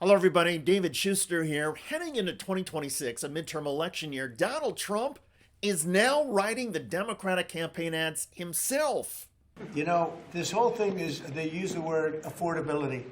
Hello, everybody. David Shuster here. Heading into 2026, a midterm election year, Donald Trump is now writing the Democratic campaign ads himself. You know, this whole thing is, they use the word affordability.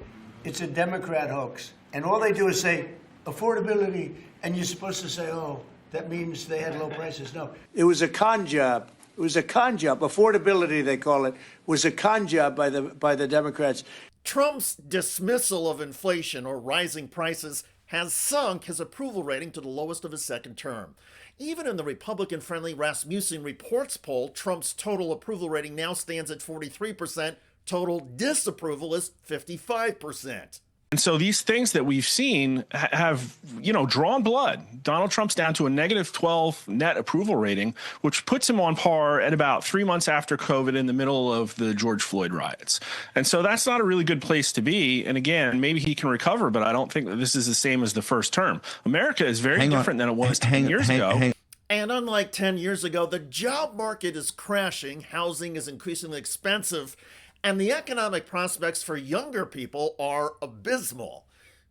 It's a Democrat hoax. And all they do is say, affordability, and you're supposed to say, oh, that means they had low prices. No, it was a con job. It was a con job. Affordability, they call it, was a con job by the Democrats. Trump's dismissal of inflation or rising prices has sunk his approval rating to the lowest of his second term. Even in the Republican-friendly Rasmussen Reports poll, Trump's total approval rating now stands at 43%. Total disapproval is 55%. And so these things that we've seen have, drawn blood. Donald Trump's down to a -12 net approval rating, which puts him on par at about 3 months after COVID in the middle of the George Floyd riots. And so that's not a really good place to be. And again, maybe he can recover, but I don't think that this is the same as the first term. America is very different than it was 10 years ago. And unlike 10 years ago, the job market is crashing, housing is increasingly expensive, and the economic prospects for younger people are abysmal.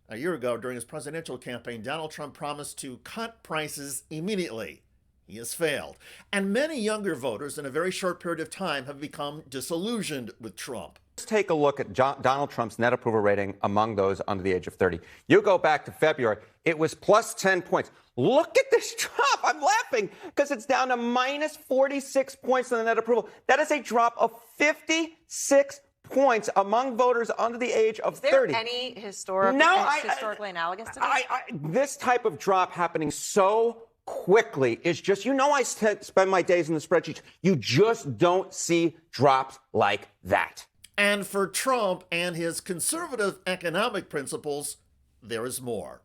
A year ago, during his presidential campaign, Donald Trump promised to cut prices immediately. He has failed. And many younger voters in a very short period of time have become disillusioned with Trump. Let's take a look at Donald Trump's net approval rating among those under the age of 30. You go back to February, it was plus 10 points. Look at this drop. I'm laughing because it's down to minus 46 points in the net approval. That is a drop of 56 points among voters under the age of 30. Is there any historically analogous to this? This type of drop happening so quickly is just, I spend my days in the spreadsheets. You just don't see drops like that. And for Trump and his conservative economic principles, there is more.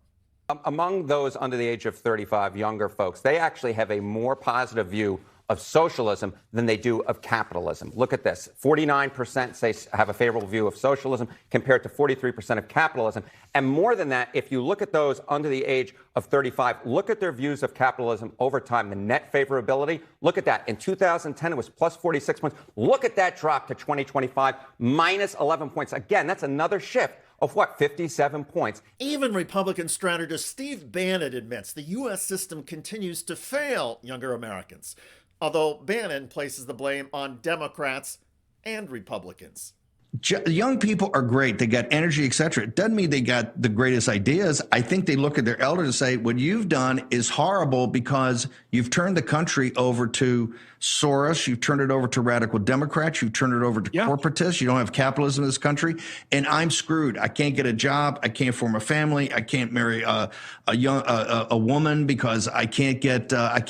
Among those under the age of 35, younger folks, they actually have a more positive view of socialism than they do of capitalism. Look at this. 49% say have a favorable view of socialism compared to 43% of capitalism. And more than that, if you look at those under the age of 35, look at their views of capitalism over time, the net favorability. Look at that. In 2010, it was plus 46 points. Look at that drop to 2025, minus 11 points. Again, that's another shift of 57 points. Even Republican strategist Steve Bannon admits the U.S. system continues to fail younger Americans, although Bannon places the blame on Democrats and Republicans. Young people are great. They got energy, et cetera. It doesn't mean they got the greatest ideas. I think they look at their elders and say, what you've done is horrible because you've turned the country over to Soros. You've turned it over to radical Democrats. You've turned it over to corporatists. You don't have capitalism in this country. And I'm screwed. I can't get a job. I can't form a family. I can't marry a woman because I can't get, I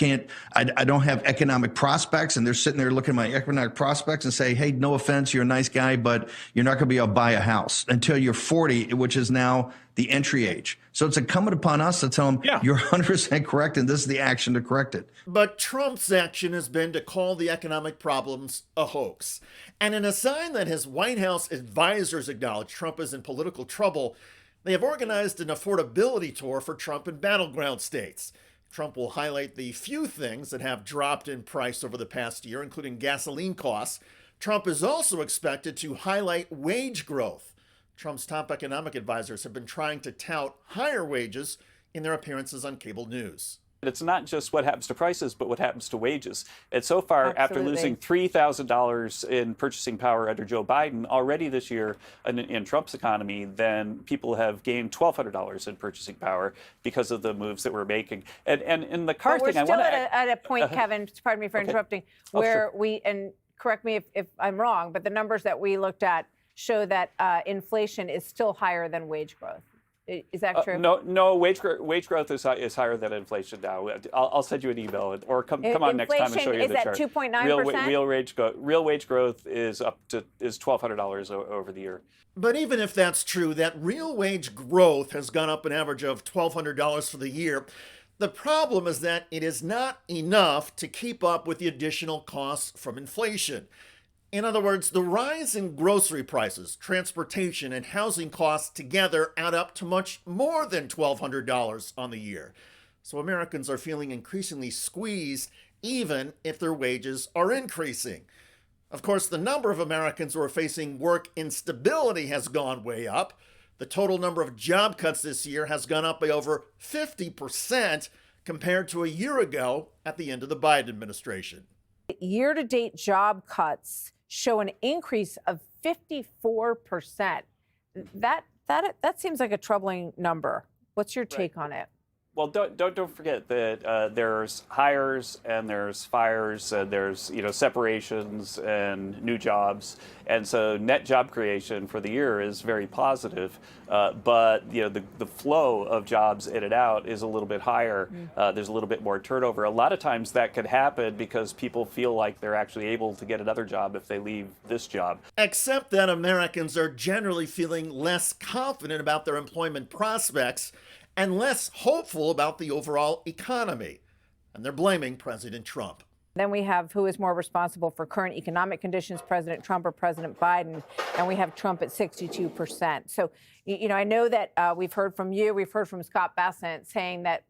don't have economic prospects. And they're sitting there looking at my economic prospects and say, hey, no offense, you're a nice guy, but you're not going to be able to buy a house until you're 40, which is now the entry age. So it's incumbent upon us to tell them, you're 100% correct, and this is the action to correct it. But Trump's action has been to call the economic problems a hoax. And in a sign that his White House advisors acknowledge Trump is in political trouble, they have organized an affordability tour for Trump in battleground states. Trump will highlight the few things that have dropped in price over the past year, including gasoline costs. Trump is also expected to highlight wage growth. Trump's top economic advisors have been trying to tout higher wages in their appearances on cable news. It's not just what happens to prices, but what happens to wages. And so far, after losing $3,000 in purchasing power under Joe Biden already this year in Trump's economy, then people have gained $1,200 in purchasing power because of the moves that we're making. And in the car thing, I want to... We're still at a point, Kevin, pardon me for interrupting, where and correct me if I'm wrong, but the numbers that we looked at show that inflation is still higher than wage growth. Is that true? No. Wage growth is higher than inflation now. I'll send you an email, or come on next time and show you the chart. Inflation is at 2.9%. Real wage growth is $1,200 over the year. But even if that's true, that real wage growth has gone up an average of $1,200 for the year. The problem is that it is not enough to keep up with the additional costs from inflation. In other words, the rise in grocery prices, transportation, and housing costs together add up to much more than $1,200 on the year. So Americans are feeling increasingly squeezed, even if their wages are increasing. Of course, the number of Americans who are facing work instability has gone way up. The total number of job cuts this year has gone up by over 50% compared to a year ago at the end of the Biden administration. Year-to-date job cuts show an increase of 54%. That seems like a troubling number. What's your take on it? Well, don't forget that there's hires and there's fires and there's separations and new jobs, and so net job creation for the year is very positive. But the flow of jobs in and out is a little bit higher. There's a little bit more turnover. A lot of times that could happen because people feel like they're actually able to get another job if they leave this job. Except that Americans are generally feeling less confident about their employment prospects and less hopeful about the overall economy. And they're blaming President Trump. Then we have who is more responsible for current economic conditions, President Trump or President Biden, and we have Trump at 62%. So, I know that we've heard from you, we've heard from Scott Bessent saying that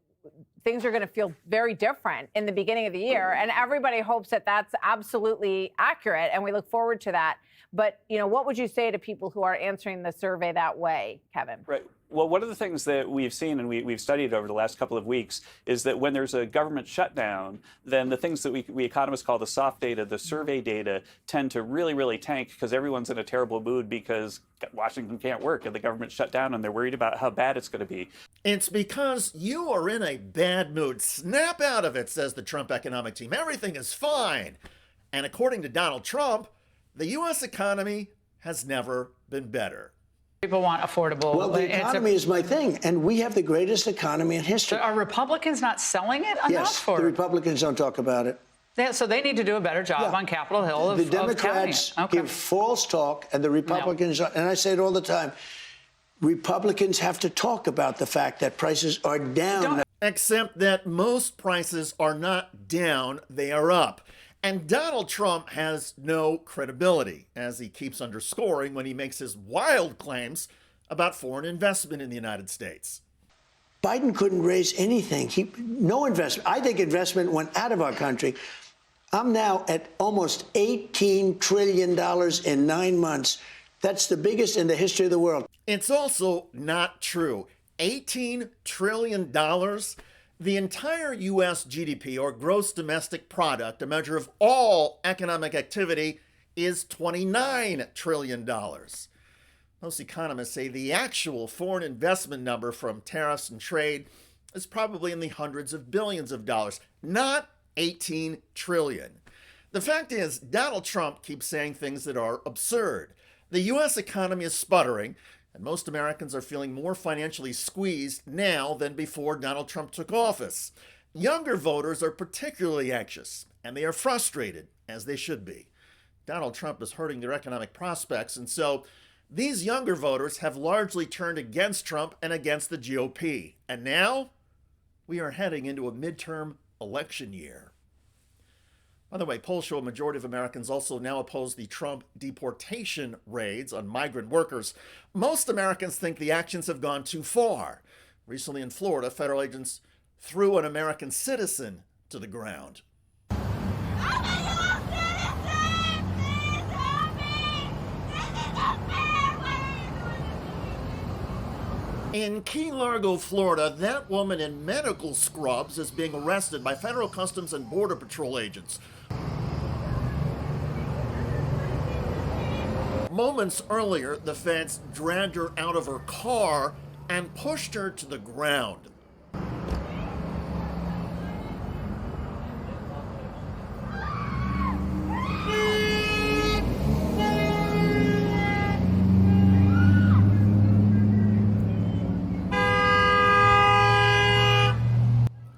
things are going to feel very different in the beginning of the year, and everybody hopes that that's absolutely accurate, and we look forward to that. But, what would you say to people who are answering the survey that way, Kevin? Right. Well, one of the things that we've seen and we've studied over the last couple of weeks is that when there's a government shutdown, then the things that we economists call the soft data, the survey data, tend to really, really tank because everyone's in a terrible mood because Washington can't work and the government shut down and they're worried about how bad it's going to be. It's because you are in a bad mood. Snap out of it, says the Trump economic team. Everything is fine. And according to Donald Trump, the U.S. economy has never been better. People want affordable. Well, the economy is my thing, and we have the greatest economy in history. Are Republicans not selling it enough? Yes, the Republicans don't talk about it. So they need to do a better job on Capitol Hill. The Democrats give false talk, and the Republicans, and I say it all the time, Republicans have to talk about the fact that prices are down. Except that most prices are not down, they are up. And Donald Trump has no credibility, as he keeps underscoring when he makes his wild claims about foreign investment in the United States. Biden couldn't raise anything. No investment. I think investment went out of our country. I'm now at almost $18 trillion in 9 months. That's the biggest in the history of the world. It's also not true. $18 trillion? The entire U.S. GDP, or gross domestic product, a measure of all economic activity, is $29 trillion. Most economists say the actual foreign investment number from tariffs and trade is probably in the hundreds of billions of dollars, not 18 trillion. The fact is, Donald Trump keeps saying things that are absurd. The U.S. economy is sputtering, and most Americans are feeling more financially squeezed now than before Donald Trump took office. Younger voters are particularly anxious, and they are frustrated, as they should be. Donald Trump is hurting their economic prospects, and so these younger voters have largely turned against Trump and against the GOP. And now we are heading into a midterm election year. By the way, polls show a majority of Americans also now oppose the Trump deportation raids on migrant workers. Most Americans think the actions have gone too far. Recently in Florida, federal agents threw an American citizen to the ground. In Key Largo, Florida, that woman in medical scrubs is being arrested by federal Customs and Border Patrol agents. Moments earlier, the feds dragged her out of her car and pushed her to the ground.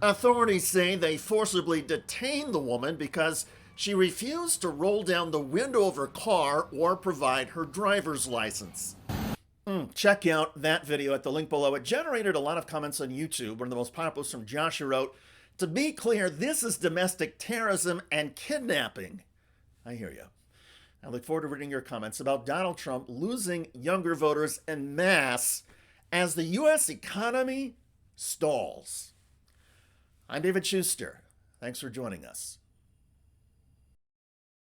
Authorities say they forcibly detained the woman because she refused to roll down the window of her car or provide her driver's license. Check out that video at the link below. It generated a lot of comments on YouTube. One of the most popular was from Josh, who wrote, "To be clear, this is domestic terrorism and kidnapping." I hear you. I look forward to reading your comments about Donald Trump losing younger voters en masse as the U.S. economy stalls. I'm David Shuster. Thanks for joining us.